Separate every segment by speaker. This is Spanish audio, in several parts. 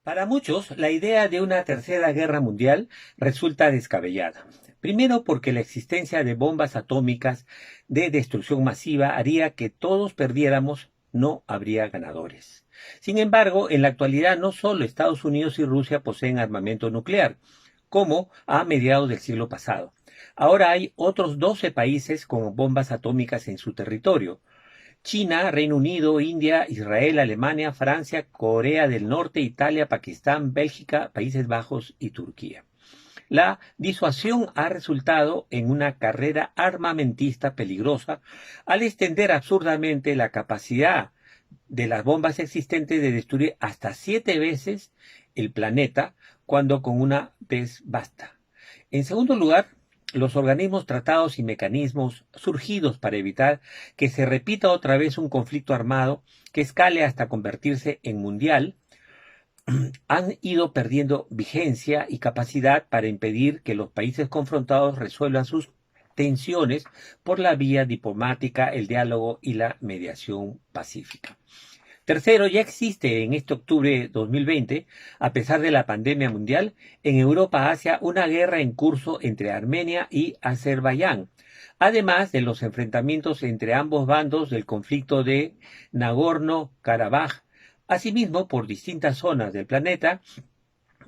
Speaker 1: Para muchos, la idea de una tercera guerra mundial resulta descabellada. Primero, porque la existencia de bombas atómicas de destrucción masiva haría que todos perdiéramos, no habría ganadores. Sin embargo, en la actualidad no solo Estados Unidos y Rusia poseen armamento nuclear, como a mediados del siglo pasado. Ahora hay otros 12 países con bombas atómicas en su territorio. China, Reino Unido, India, Israel, Alemania, Francia, Corea del Norte, Italia, Pakistán, Bélgica, Países Bajos y Turquía. La disuasión ha resultado en una carrera armamentista peligrosa al extender absurdamente la capacidad de las bombas existentes de destruir hasta 7 veces el planeta, cuando con una vez basta. En segundo lugar, los organismos tratados y mecanismos surgidos para evitar que se repita otra vez un conflicto armado que escale hasta convertirse en mundial, han ido perdiendo vigencia y capacidad para impedir que los países confrontados resuelvan sus tensiones por la vía diplomática, el diálogo y la mediación pacífica. Tercero, ya existe en este octubre de 2020, a pesar de la pandemia mundial, en Europa-Asia una guerra en curso entre Armenia y Azerbaiyán, además de los enfrentamientos entre ambos bandos del conflicto de Nagorno-Karabaj. Asimismo, por distintas zonas del planeta,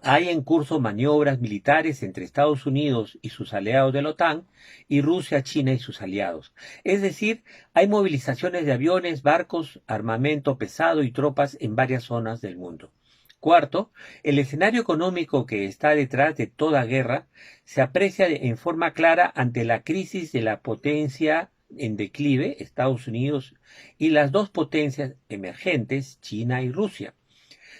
Speaker 1: hay en curso maniobras militares entre Estados Unidos y sus aliados de la OTAN y Rusia, China y sus aliados. Es decir, hay movilizaciones de aviones, barcos, armamento pesado y tropas en varias zonas del mundo. Cuarto, el escenario económico que está detrás de toda guerra se aprecia en forma clara ante la crisis de la potencia en declive, Estados Unidos, y las dos potencias emergentes, China y Rusia.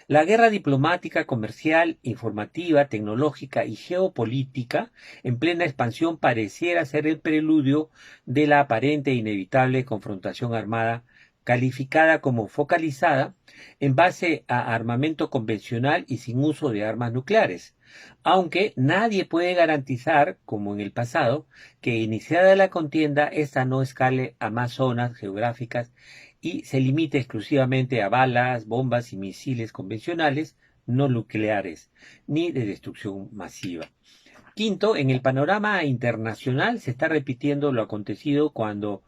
Speaker 1: La guerra diplomática, comercial, informativa, tecnológica y geopolítica en plena expansión pareciera ser el preludio de la aparente e inevitable confrontación armada, calificada como focalizada en base a armamento convencional y sin uso de armas nucleares, aunque nadie puede garantizar, como en el pasado, que iniciada la contienda, esta no escale a más zonas geográficas y se limite exclusivamente a balas, bombas y misiles convencionales, no nucleares, ni de destrucción masiva. Quinto, en el panorama internacional se está repitiendo lo acontecido cuando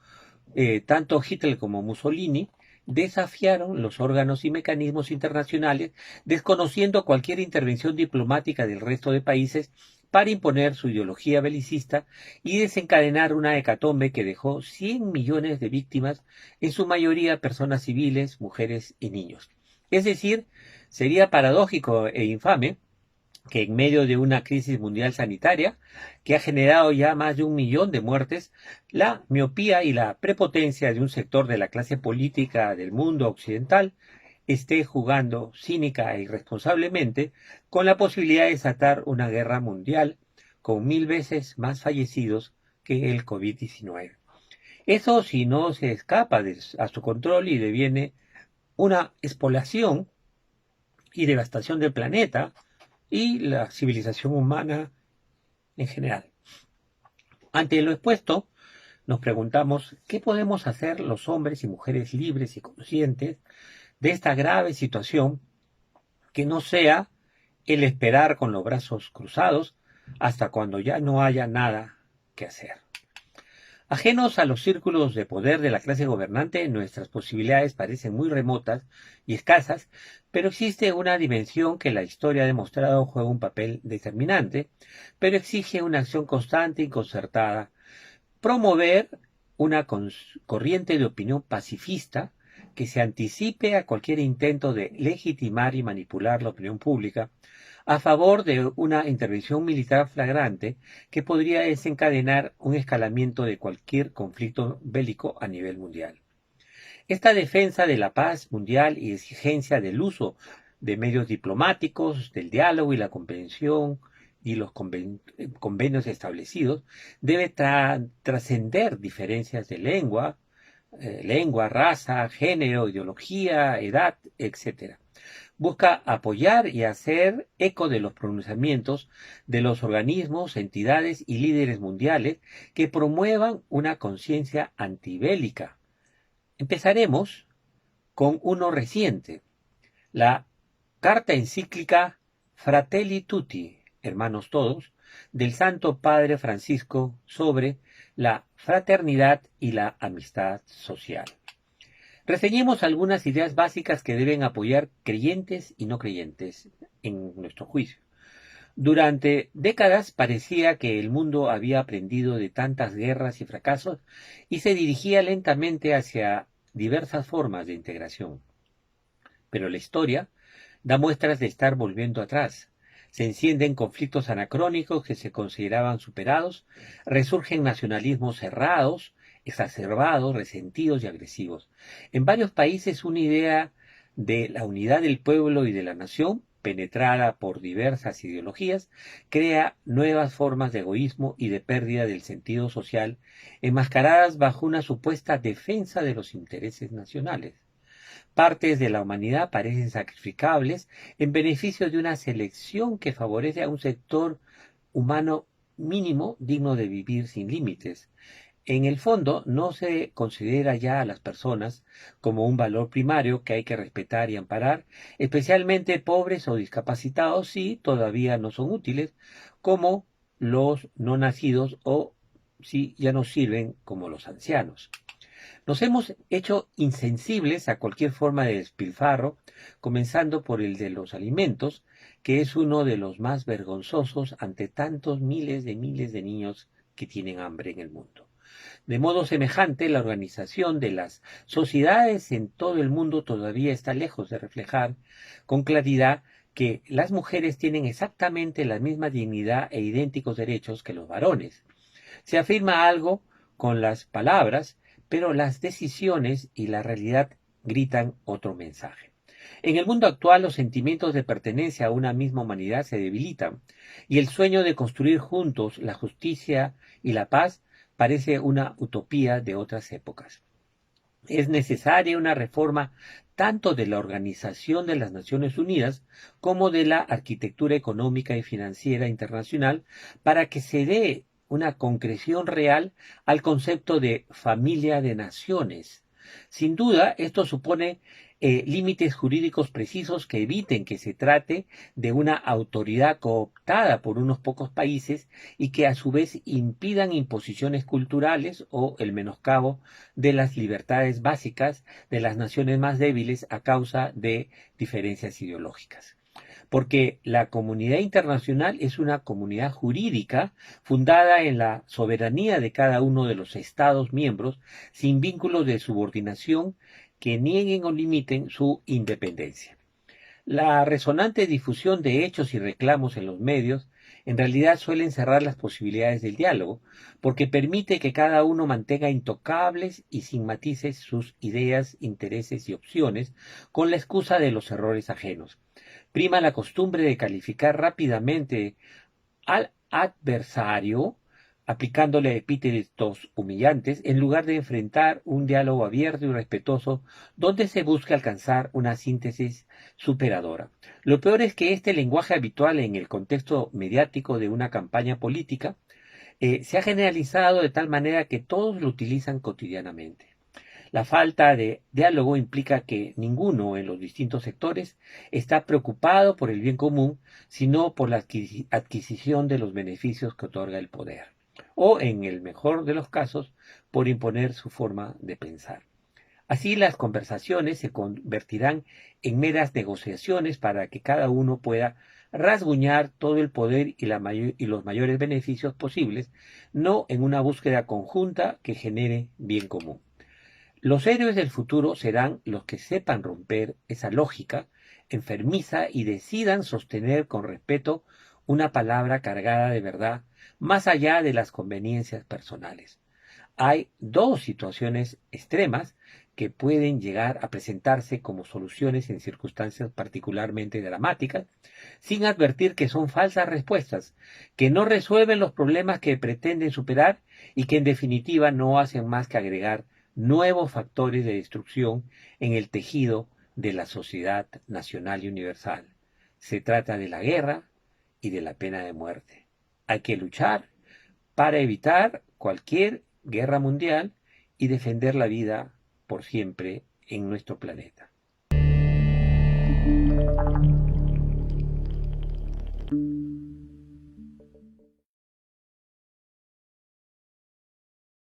Speaker 1: tanto Hitler como Mussolini desafiaron los órganos y mecanismos internacionales, desconociendo cualquier intervención diplomática del resto de países para imponer su ideología belicista y desencadenar una hecatombe que dejó 100 millones de víctimas, en su mayoría personas civiles, mujeres y niños. Es decir, sería paradójico e infame que en medio de una crisis mundial sanitaria que ha generado ya más de 1 millón de muertes, la miopía y la prepotencia de un sector de la clase política del mundo occidental esté jugando cínica e irresponsablemente con la posibilidad de desatar una guerra mundial con 1000 veces más fallecidos que el COVID-19. Eso si no se escapa a su control y deviene una expoliación y devastación del planeta y la civilización humana en general. Ante lo expuesto, nos preguntamos qué podemos hacer los hombres y mujeres libres y conscientes de esta grave situación, que no sea el esperar con los brazos cruzados hasta cuando ya no haya nada que hacer. Ajenos a los círculos de poder de la clase gobernante, nuestras posibilidades parecen muy remotas y escasas, pero existe una dimensión que la historia ha demostrado juega un papel determinante, pero exige una acción constante y concertada. Promover una corriente de opinión pacifista que se anticipe a cualquier intento de legitimar y manipular la opinión pública, a favor de una intervención militar flagrante que podría desencadenar un escalamiento de cualquier conflicto bélico a nivel mundial. Esta defensa de la paz mundial y exigencia del uso de medios diplomáticos, del diálogo y la comprensión y los convenios establecidos debe trascender diferencias de lengua, raza, género, ideología, edad, etc. Busca apoyar y hacer eco de los pronunciamientos de los organismos, entidades y líderes mundiales que promuevan una conciencia antibélica. Empezaremos con uno reciente, la Carta encíclica Fratelli Tutti, hermanos todos, del Santo Padre Francisco sobre la fraternidad y la amistad social. Reseñemos algunas ideas básicas que deben apoyar creyentes y no creyentes en nuestro juicio. Durante décadas parecía que el mundo había aprendido de tantas guerras y fracasos y se dirigía lentamente hacia diversas formas de integración. Pero la historia da muestras de estar volviendo atrás. Se encienden conflictos anacrónicos que se consideraban superados, resurgen nacionalismos cerrados, exacerbados, resentidos y agresivos. En varios países una idea de la unidad del pueblo y de la nación, penetrada por diversas ideologías, crea nuevas formas de egoísmo y de pérdida del sentido social, enmascaradas bajo una supuesta defensa de los intereses nacionales. Partes de la humanidad parecen sacrificables en beneficio de una selección que favorece a un sector humano mínimo digno de vivir sin límites. En el fondo, no se considera ya a las personas como un valor primario que hay que respetar y amparar, especialmente pobres o discapacitados si todavía no son útiles, como los no nacidos o si ya no sirven como los ancianos. Nos hemos hecho insensibles a cualquier forma de despilfarro, comenzando por el de los alimentos, que es uno de los más vergonzosos ante tantos miles de niños que tienen hambre en el mundo. De modo semejante, la organización de las sociedades en todo el mundo todavía está lejos de reflejar con claridad que las mujeres tienen exactamente la misma dignidad e idénticos derechos que los varones. Se afirma algo con las palabras, pero las decisiones y la realidad gritan otro mensaje. En el mundo actual, los sentimientos de pertenencia a una misma humanidad se debilitan y el sueño de construir juntos la justicia y la paz parece una utopía de otras épocas. Es necesaria una reforma tanto de la Organización de las Naciones Unidas como de la arquitectura económica y financiera internacional para que se dé una concreción real al concepto de familia de naciones. Sin duda, esto supone límites jurídicos precisos que eviten que se trate de una autoridad cooptada por unos pocos países y que a su vez impidan imposiciones culturales o el menoscabo de las libertades básicas de las naciones más débiles a causa de diferencias ideológicas. Porque la comunidad internacional es una comunidad jurídica fundada en la soberanía de cada uno de los Estados miembros, sin vínculos de subordinación que nieguen o limiten su independencia. La resonante difusión de hechos y reclamos en los medios en realidad suelen cerrar las posibilidades del diálogo, porque permite que cada uno mantenga intocables y sin matices sus ideas, intereses y opciones, con la excusa de los errores ajenos. Prima la costumbre de calificar rápidamente al adversario, aplicándole epítetos humillantes, en lugar de enfrentar un diálogo abierto y respetuoso donde se busca alcanzar una síntesis superadora. Lo peor es que este lenguaje habitual en el contexto mediático de una campaña política se ha generalizado de tal manera que todos lo utilizan cotidianamente. La falta de diálogo implica que ninguno en los distintos sectores está preocupado por el bien común, sino por la adquisición de los beneficios que otorga el poder, o en el mejor de los casos, por imponer su forma de pensar. Así las conversaciones se convertirán en meras negociaciones para que cada uno pueda rasguñar todo el poder y los mayores beneficios posibles, no en una búsqueda conjunta que genere bien común. Los héroes del futuro serán los que sepan romper esa lógica enfermiza y decidan sostener con respeto una palabra cargada de verdad más allá de las conveniencias personales. Hay dos situaciones extremas que pueden llegar a presentarse como soluciones en circunstancias particularmente dramáticas, sin advertir que son falsas respuestas, que no resuelven los problemas que pretenden superar y que en definitiva no hacen más que agregar nuevos factores de destrucción en el tejido de la sociedad nacional y universal. Se trata de la guerra y de la pena de muerte. Hay que luchar para evitar cualquier guerra mundial y defender la vida por siempre en nuestro planeta.